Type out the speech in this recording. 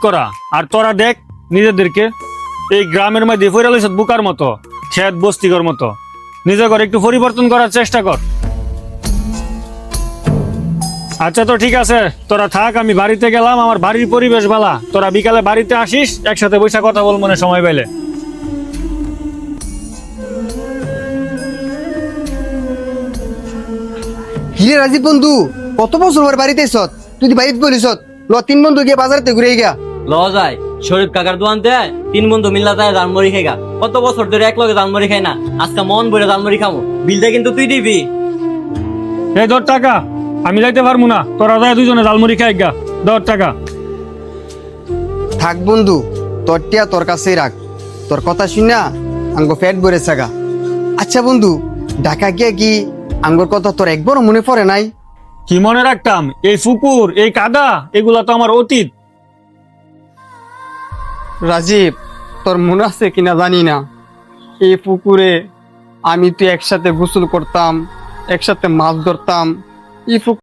করা আর তোরা দেখ নিজেদেরকে এই গ্রামের মধ্যে ফেরাল বুকার মতো খেত বস্তিকর মতো নিজে করে একটু পরিবর্তন করার চেষ্টা কর। আচ্ছা তো ঠিক আছে, তোরা থাক, আমি বাড়িতে গেলাম, আমার বাড়ির পরিবেশ ভালা, তোরা বিকালে বাড়িতে আসিস, একসাথে বসে কথা বল মনে সময় পেলে। হিরে রাজীব বন্ধু, কত বছর পর বাড়িতে এসত? তুই বাড়িতে বলিস ল 3 বন্ধু গিয়ে বাজারতে ঘুরে গিয়া। ল যায় শরীফ কাকার দোয়ান দেয় 3 বন্ধু মিল্লা যায় জালমুড়ি খাইগা। কত বছর ধরে এক লগে জালমুড়ি খাই না, আজকে মন ভরে জালমুড়ি খামো। বিলটা কিন্তু তুই দিবি। এই ধর টাকা, আমি যাইতে পারবো না, তোরা যায় দুজনে জালমুড়ি খাই গা, ধর টাকা। থাক বন্ধু, তোর টিয়া তোর কাছেই রাখ, তোর কথা শুনা আঙ্গ পেট ভরে থাকা। আচ্ছা বন্ধু, ঢাকা গিয়া কি আঙ্গর কথা তোর একবারও মনে পড়ে নাই? কি মনে রাখতাম, এই পুকুর এই কাদা এগুলা তো আমার অতীত। রাজীব, তোর মনে আছে কিনা জানি না, এই পুকুরে আমি তুই একসাথে গোসল করতাম, একসাথে মাছ ধরতাম। এই পুকুর